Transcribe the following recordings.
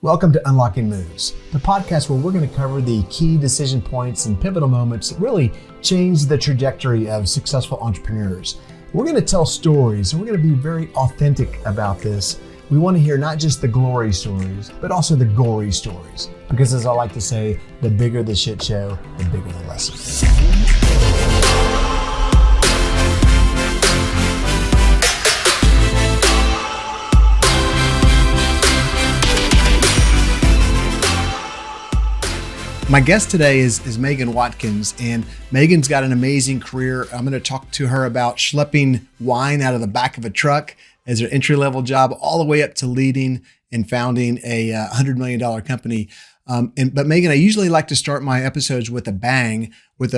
Welcome to Unlocking Moves, the podcast where we're going to cover the key decision points and pivotal moments that really change the trajectory of successful entrepreneurs. We're going to tell stories, and we're going to be very authentic about this. We want to hear not just the glory stories, but also the gory stories. Because as I like to say, the bigger the shit show, the bigger the lesson. My guest today is Meghan Watkins, and Meghan's got an amazing career. I'm going to talk to her about schlepping wine out of the back of a truck as her entry-level job, all the way up to leading and founding a $100 million company. But Meghan, I usually like to start my episodes with a bang, with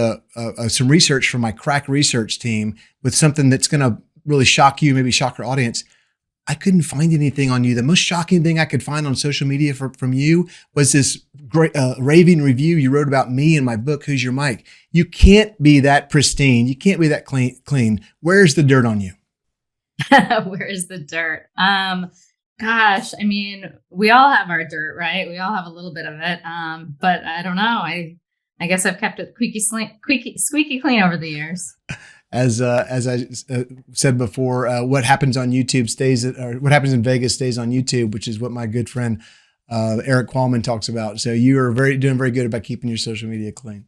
some research from my crack research team, with something that's going to really shock you, maybe shock our audience. I couldn't find anything on you. The most shocking thing I could find on social media from you was this great raving review you wrote about me in my book, Who's Your Mike? You can't be that pristine. You can't be that clean. Where's the dirt on you? Where is the dirt? Gosh, I mean, we all have our dirt, right? We all have a little bit of it. But I don't know. I guess I've kept it squeaky clean over the years. As I said before, what happens on YouTube stays, or what happens in Vegas stays on YouTube, which is what my good friend Eric Qualman talks about. So you are doing very good about keeping your social media clean.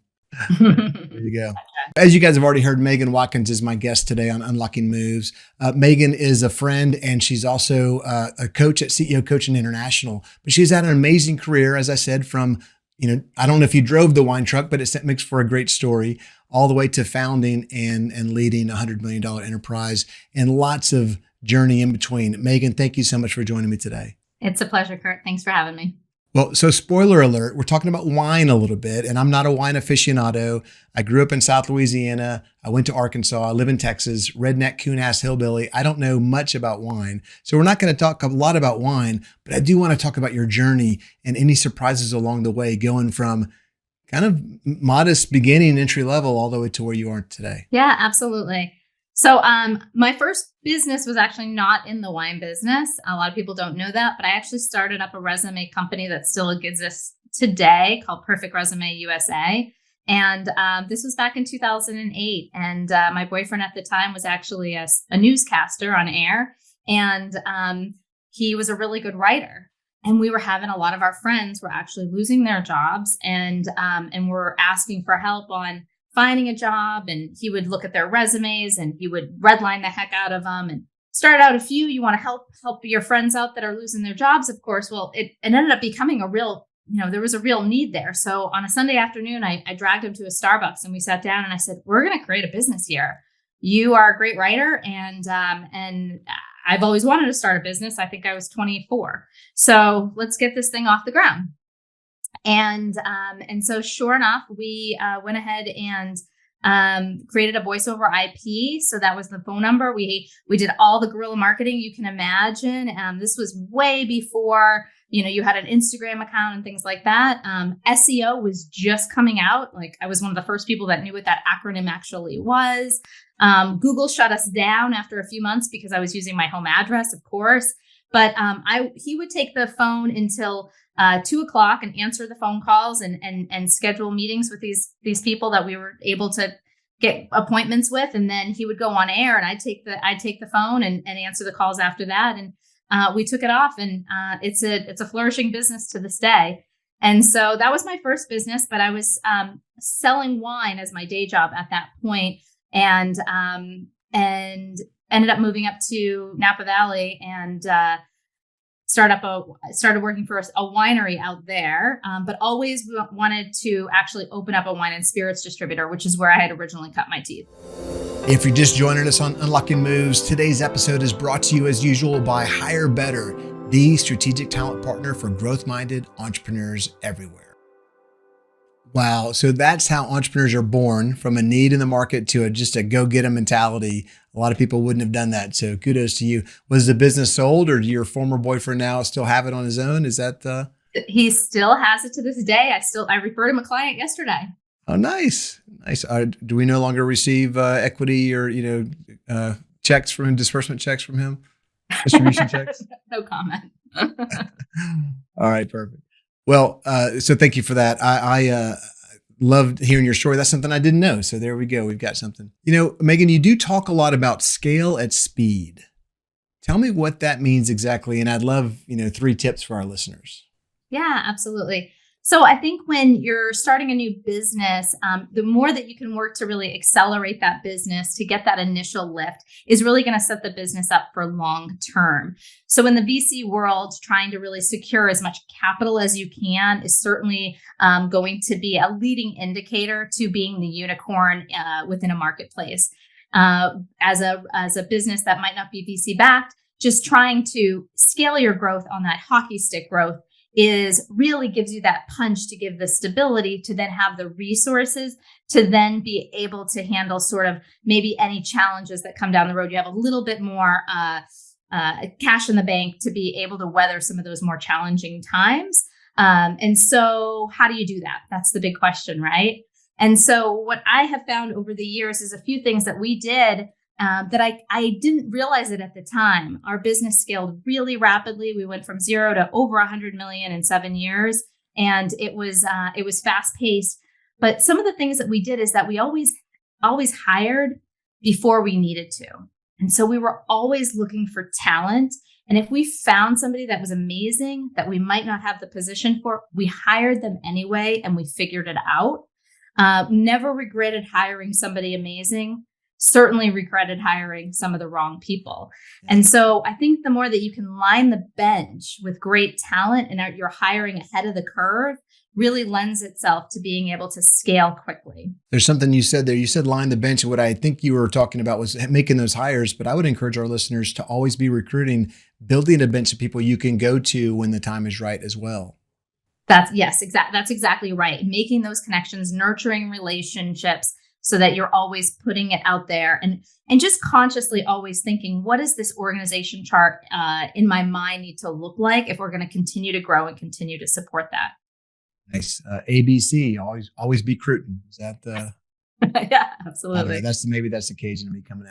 There you go. As you guys have already heard, Meghan Watkins is my guest today on Unlocking Moves. Meghan is a friend, and she's also a coach at CEOCI International. But she's had an amazing career, as I said, from, I don't know if you drove the wine truck, but it makes for a great story, all the way to founding and leading a $100 million enterprise, and lots of journey in between. Meghan, thank you so much for joining me today. It's a pleasure, Kurt. Thanks for having me. Well, so spoiler alert, we're talking about wine a little bit, and I'm not a wine aficionado. I grew up in South Louisiana. I went to Arkansas. I live in Texas, redneck, coon-ass hillbilly. I don't know much about wine. So we're not going to talk a lot about wine, but I do want to talk about your journey and any surprises along the way, going from kind of modest beginning, entry level, all the way to where you are today. Yeah, absolutely. So my first business was actually not in the wine business. A lot of people don't know that, but I actually started up a resume company that still exists today called Perfect Resume USA. And this was back in 2008. And my boyfriend at the time was actually a newscaster on air. And he was a really good writer. And we were having a lot of our friends were actually losing their jobs and were asking for help on finding a job. And he would look at their resumes and he would redline the heck out of them and start out a few. You want to help your friends out that are losing their jobs, of course. Well, it ended up becoming a real, there was a real need there. So on a Sunday afternoon, I dragged him to a Starbucks and we sat down and I said, we're going to create a business here. You are a great writer and I've always wanted to start a business. I think I was 24. So let's get this thing off the ground. And so sure enough, we went ahead and created a voice over IP. So that was the phone number. We did all the guerrilla marketing you can imagine. This was way before, you had an Instagram account and things like that. SEO was just coming out. Like I was one of the first people that knew what that acronym actually was. Google shut us down after a few months because I was using my home address, of course. But he would take the phone until 2:00 and answer the phone calls and schedule meetings with these people that we were able to get appointments with. And then he would go on air and I'd take the phone and answer the calls after that. And we took it off, and it's a flourishing business to this day. And so that was my first business, but I was selling wine as my day job at that point, and ended up moving up to Napa Valley and started working for a winery out there, but always wanted to actually open up a wine and spirits distributor, which is where I had originally cut my teeth. If you're just joining us on Unlocking Moves, today's episode is brought to you as usual by HireBetter, the strategic talent partner for growth-minded entrepreneurs everywhere. Wow. So that's how entrepreneurs are born, from a need in the market to just a go-get-em mentality. A lot of people wouldn't have done that. So kudos to you. Was the business sold, or do your former boyfriend now still have it on his own? Is that He still has it to this day. I referred him a client yesterday. Oh, nice. Nice. Do we no longer receive equity or, checks from him, disbursement checks from him? Distribution checks? No comment. All All right, perfect. Well, so thank you for that. I loved hearing your story. That's something I didn't know. So there we go. We've got something. Meghan, you do talk a lot about scale at speed. Tell me what that means exactly. And I'd love, 3 tips for our listeners. Yeah, absolutely. So I think when you're starting a new business, the more that you can work to really accelerate that business to get that initial lift is really going to set the business up for long term. So in the VC world, trying to really secure as much capital as you can is certainly going to be a leading indicator to being the unicorn within a marketplace. As a business that might not be VC backed, just trying to scale your growth on that hockey stick growth is really gives you that punch to give the stability to then have the resources to then be able to handle sort of maybe any challenges that come down the road. You have a little bit more cash in the bank to be able to weather some of those more challenging times. And so how do you do that? That's the big question, right? And so what I have found over the years is a few things that we did that I didn't realize it at the time. Our business scaled really rapidly. We went from 0 to over 100 million in 7 years, and it was fast paced. But some of the things that we did is that we always hired before we needed to, and so we were always looking for talent. And if we found somebody that was amazing that we might not have the position for, we hired them anyway, and we figured it out. Never regretted hiring somebody amazing. Certainly regretted hiring some of the wrong people. And so I think the more that you can line the bench with great talent and you're hiring ahead of the curve really lends itself to being able to scale quickly. There's something you said there. You said line the bench. And what I think you were talking about was making those hires, but I would encourage our listeners to always be recruiting, building a bench of people you can go to when the time is right as well. That's exactly right. Making those connections, nurturing relationships, so that you're always putting it out there and just consciously always thinking, what does this organization chart in my mind need to look like if we're going to continue to grow and continue to support that? Nice. ABC, always be recruiting. Is that the? Yeah, absolutely. Maybe that's the Cajun of me coming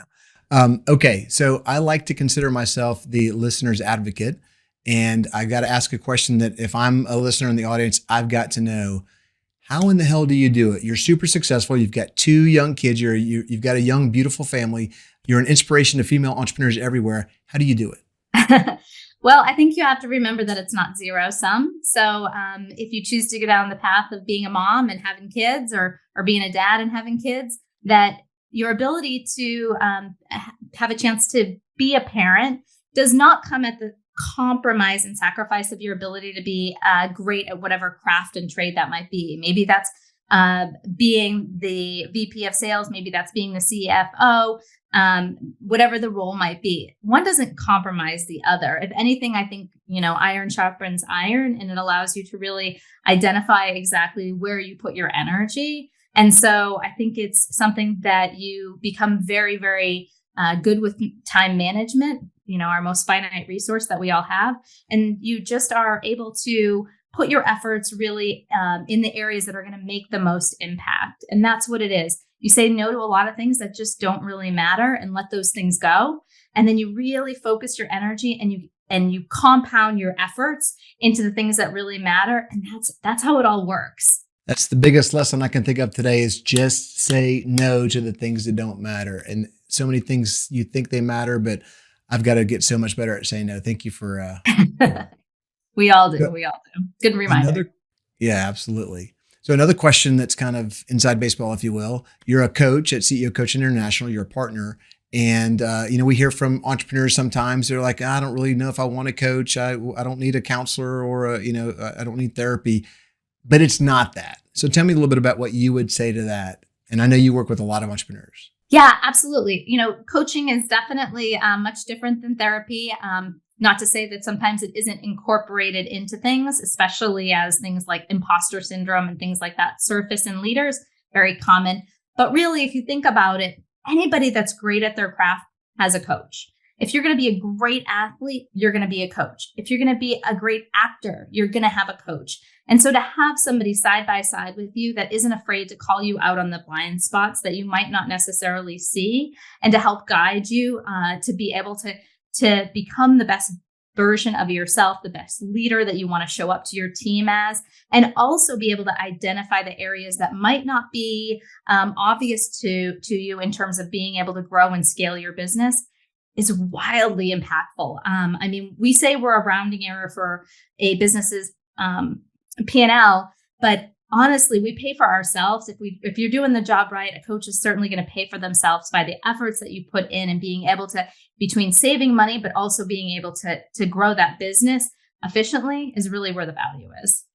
out. Okay. So I like to consider myself the listener's advocate, and I got to ask a question that if I'm a listener in the audience, I've got to know. How in the hell do you do it? You're super successful. You've got 2 young kids. You've got a young, beautiful family. You're an inspiration to female entrepreneurs everywhere. How do you do it? Well, I think you have to remember that it's not zero sum. So if you choose to go down the path of being a mom and having kids or being a dad and having kids, that your ability to have a chance to be a parent does not come at the compromise and sacrifice of your ability to be great at whatever craft and trade that might be. Maybe that's being the VP of sales. Maybe that's being the CFO, whatever the role might be. One doesn't compromise the other. If anything, I think, iron sharpens iron, and it allows you to really identify exactly where you put your energy. And so I think it's something that you become very, very good with time management, our most finite resource that we all have. And you just are able to put your efforts really in the areas that are going to make the most impact. And that's what it is. You say no to a lot of things that just don't really matter and let those things go. And then you really focus your energy and you compound your efforts into the things that really matter. And that's how it all works. That's the biggest lesson I can think of today is just say no to the things that don't matter. And so many things you think they matter, but I've got to get so much better at saying no. Thank you for. We all do. We all do. Good reminder. Yeah, absolutely. So another question that's kind of inside baseball, if you will. You're a coach at CEOCI International. You're a partner. And, we hear from entrepreneurs sometimes. They're like, I don't really know if I want to coach. I don't need a counselor or, I don't need therapy. But it's not that. So tell me a little bit about what you would say to that. And I know you work with a lot of entrepreneurs. Yeah, absolutely. Coaching is definitely much different than therapy. Not to say that sometimes it isn't incorporated into things, especially as things like imposter syndrome and things like that surface in leaders, very common. But really, if you think about it, anybody that's great at their craft has a coach. If you're going to be a great athlete, you're going to be a coach. If you're going to be a great actor, you're going to have a coach. And so to have somebody side by side with you that isn't afraid to call you out on the blind spots that you might not necessarily see and to help guide you to be able to become the best version of yourself, the best leader that you want to show up to your team as, and also be able to identify the areas that might not be obvious to you in terms of being able to grow and scale your business is wildly impactful. I mean, we say we're a rounding error for a business's P&L, but honestly, we pay for ourselves. If you're doing the job right, a coach is certainly going to pay for themselves by the efforts that you put in and being able to, between saving money, but also being able to grow that business efficiently is really where the value is.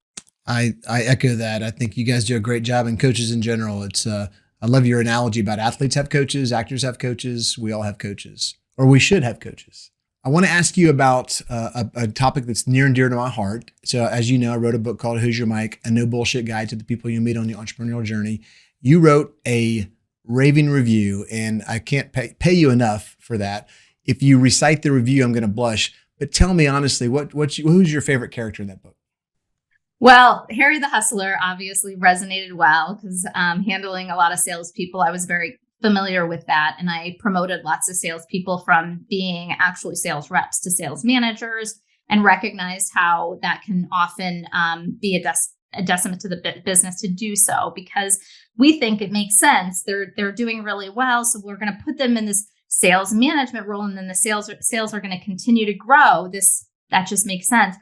I echo that. I think you guys do a great job, and coaches in general. I love your analogy about athletes have coaches, actors have coaches, we all have coaches, or we should have coaches. I want to ask you about a topic that's near and dear to my heart. So as you know, I wrote a book called Who's Your Mic? A No Bullshit Guide to the People You Meet on the Entrepreneurial Journey. You wrote a raving review, and I can't pay you enough for that. If you recite the review, I'm going to blush. But tell me honestly, who's your favorite character in that book? Well, Harry the Hustler obviously resonated well because handling a lot of salespeople, I was very familiar with that. And I promoted lots of salespeople from being actually sales reps to sales managers, and recognized how that can often be a detriment to the business to do so, because we think it makes sense. They're doing really well. So we're going to put them in this sales management role, and then the sales are going to continue to grow. That just makes sense.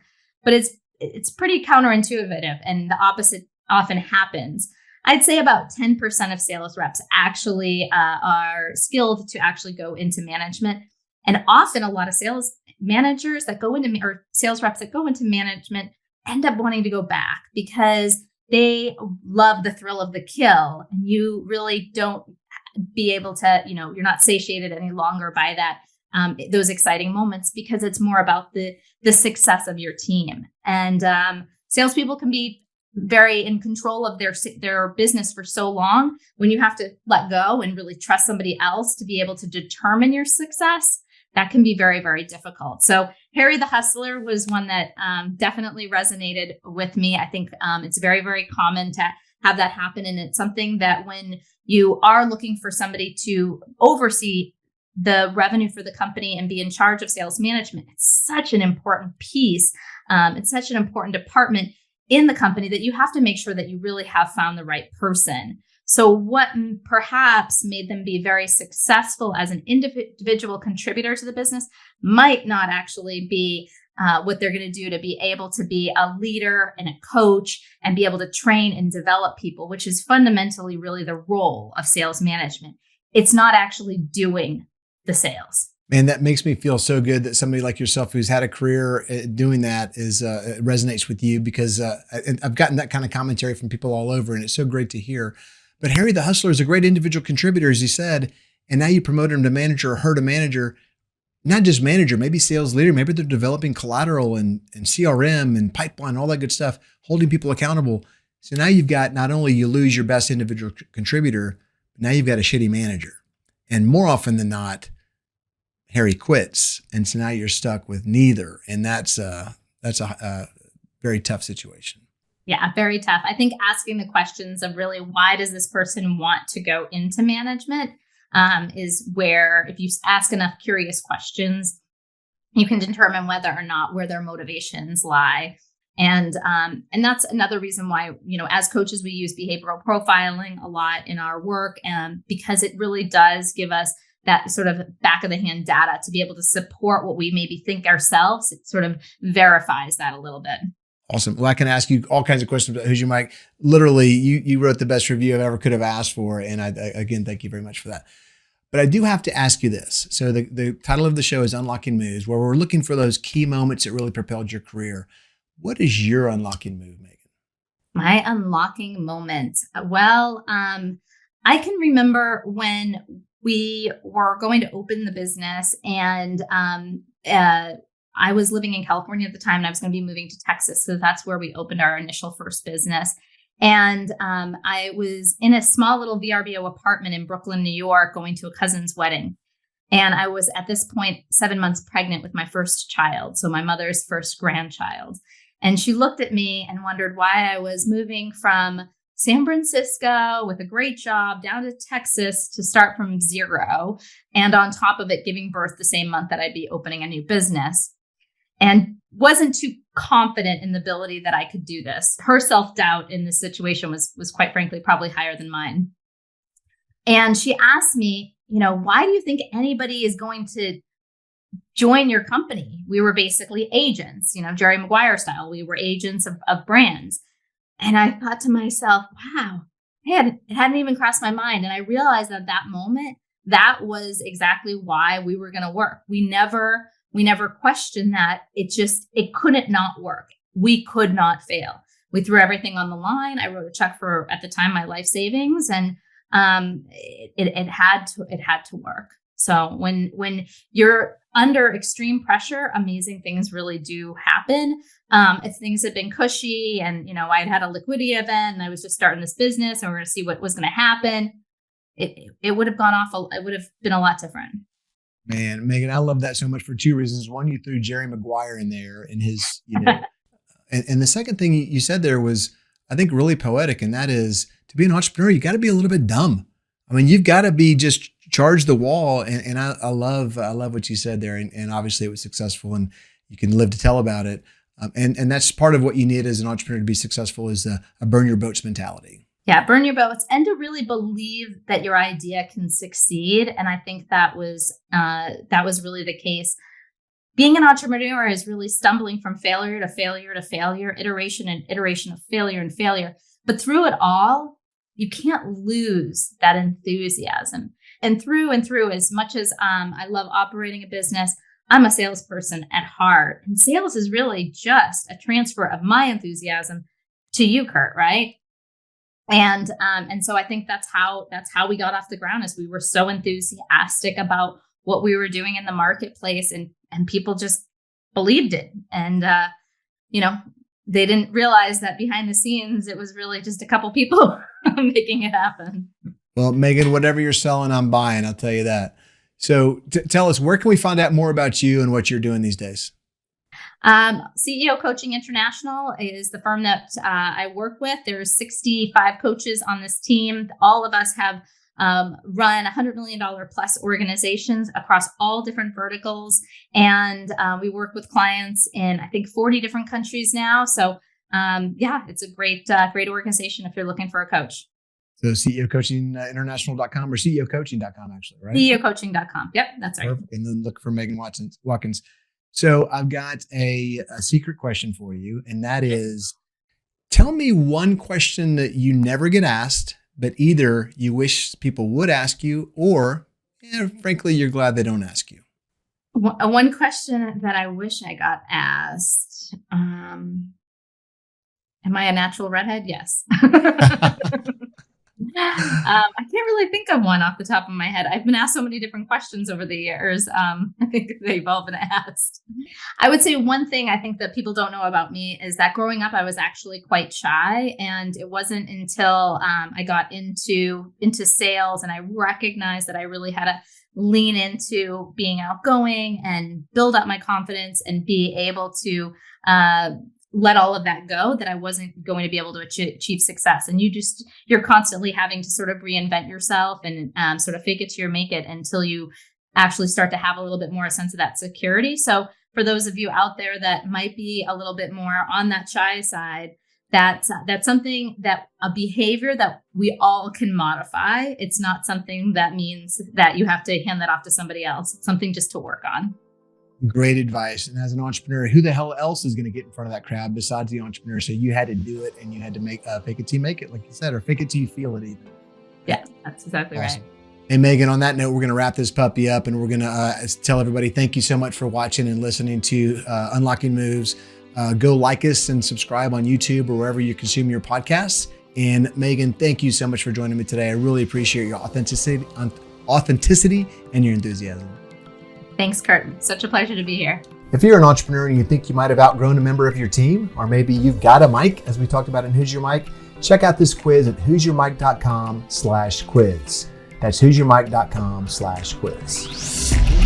But it's pretty counterintuitive, and the opposite often happens. I'd say about 10% of sales reps actually are skilled to actually go into management. And often a lot of sales managers that go into, or sales reps that go into management, end up wanting to go back because they love the thrill of the kill. And you really don't be able to, you're not satiated any longer by that, those exciting moments, because it's more about the success of your team. And salespeople can be very in control of their business for so long. When you have to let go and really trust somebody else to be able to determine your success, that can be very, very difficult. So Harry the Hustler was one that definitely resonated with me. I think it's very, very common to have that happen. And it's something that when you are looking for somebody to oversee the revenue for the company and be in charge of sales management, it's such an important piece. It's such an important department in the company that you have to make sure that you really have found the right person. So what perhaps made them be very successful as an individual contributor to the business might not actually be what they're going to do to be able to be a leader and a coach and be able to train and develop people, which is fundamentally really the role of sales management. It's not actually doing the sales. Man, that makes me feel so good that somebody like yourself who's had a career doing that resonates with you, because I've gotten that kind of commentary from people all over, and it's so great to hear. But Harry the Hustler is a great individual contributor, as he said, and now you promote him to manager or her to manager, not just manager, maybe sales leader, maybe they're developing collateral and CRM and pipeline, all that good stuff, holding people accountable. So now you've got, not only you lose your best individual contributor, but now you've got a shitty manager. And more often than not, Harry quits, and so now you're stuck with neither, and that's a very tough situation. Yeah, very tough. I think asking the questions of really, why does this person want to go into management, is where, if you ask enough curious questions, you can determine whether or not where their motivations lie. And that's another reason why, as coaches, we use behavioral profiling a lot in our work, because it really does give us that sort of back of the hand data to be able to support what we maybe think ourselves. It sort of verifies that a little bit. Awesome. Well, I can ask you all kinds of questions about Who's Your Mic. Literally, you wrote the best review I ever could have asked for. And again, thank you very much for that. But I do have to ask you this. So the title of the show is Unlocking Moves, where we're looking for those key moments that really propelled your career. What is your unlocking move, Meghan? My unlocking moment. Well, I can remember when we were going to open the business, and I was living in California at the time, and I was going to be moving to Texas. So that's where we opened our initial first business. And I was in a small little VRBO apartment in Brooklyn, New York, going to a cousin's wedding. And I was at this point 7 months pregnant with my first child. So my mother's first grandchild. And she looked at me and wondered why I was moving from San Francisco with a great job down to Texas to start from zero. And on top of it, giving birth the same month that I'd be opening a new business. and wasn't too confident in the ability that I could do this. Her self-doubt in this situation was quite frankly probably higher than mine. And she asked me, why do you think anybody is going to join your company? We were basically agents, Jerry Maguire style. We were agents of brands. And I thought to myself, wow, it hadn't even crossed my mind. And I realized at that moment, that was exactly why we were going to work. We never questioned that. It couldn't not work. We could not fail. We threw everything on the line. I wrote a check for, at the time, my life savings, and it had to work. So when you're under extreme pressure, amazing things really do happen. If things had been cushy and, I had a liquidity event and I was just starting this business and we're going to see what was going to happen, it would have gone off. It would have been a lot different. Man, Meghan, I love that so much for two reasons. One, you threw Jerry Maguire in there and his, and the second thing you said there was, I think, really poetic. And that is, to be an entrepreneur, you got to be a little bit dumb. I mean, you've got to be just charge the wall. And I love what you said there. And obviously it was successful and you can live to tell about it. And that's part of what you need as an entrepreneur to be successful is a burn your boats mentality. Yeah, burn your boats and to really believe that your idea can succeed. And I think that was really the case. Being an entrepreneur is really stumbling from failure to failure to failure, iteration and iteration of failure and failure. But through it all, you can't lose that enthusiasm. And through, as much as I love operating a business, I'm a salesperson at heart. And sales is really just a transfer of my enthusiasm to you, Kurt, right? And so I think that's how we got off the ground, is we were so enthusiastic about what we were doing in the marketplace, and people just believed it. And they didn't realize that behind the scenes it was really just a couple people making it happen. Well, Meghan, whatever you're selling, I'm buying. I'll tell you that. So tell us, where can we find out more about you and what you're doing these days? CEO Coaching International is the firm that I work with. There's 65 coaches on this team. All of us have run $100 million plus organizations across all different verticals. And we work with clients in, I think, 40 different countries now. So it's a great organization if you're looking for a coach. So CEOCoachingInternational.com or CEOCoaching.com, actually, right? CEOCoaching.com. Yep, that's right. Perfect. And then look for Meghan Watkins. So I've got a secret question for you, and that is, tell me one question that you never get asked, but either you wish people would ask you, or frankly, you're glad they don't ask you. One question that I wish I got asked. Am I a natural redhead? Yes. I can't really think of one off the top of my head. I've been asked so many different questions over the years. I think they've all been asked. I would say one thing I think that people don't know about me is that growing up, I was actually quite shy. And it wasn't until I got into sales and I recognized that I really had to lean into being outgoing and build up my confidence and be able to let all of that go, that I wasn't going to be able to achieve success. And you're constantly having to sort of reinvent yourself and sort of fake it till you make it until you actually start to have a little bit more a sense of that security. So for those of you out there that might be a little bit more on that shy side, that's something, that a behavior that we all can modify. It's not something that means that you have to hand that off to somebody else. It's something just to work on. Great advice. And as an entrepreneur, who the hell else is going to get in front of that crowd besides the entrepreneur? So you had to do it, and you had to fake it till you make it, like you said, or fake it till you feel it even. Yeah, that's exactly awesome. Right. Hey, Meghan, on that note, we're going to wrap this puppy up, and we're going to tell everybody, thank you so much for watching and listening to Unlocking Moves. Go like us and subscribe on YouTube or wherever you consume your podcasts. And Meghan, thank you so much for joining me today. I really appreciate your authenticity and your enthusiasm. Thanks, Kurt. Such a pleasure to be here. If you're an entrepreneur and you think you might have outgrown a member of your team, or maybe you've got a mic, as we talked about in Who's Your Mic, check out this quiz at who'syourmic.com/quiz. That's who'syourmic.com/quiz.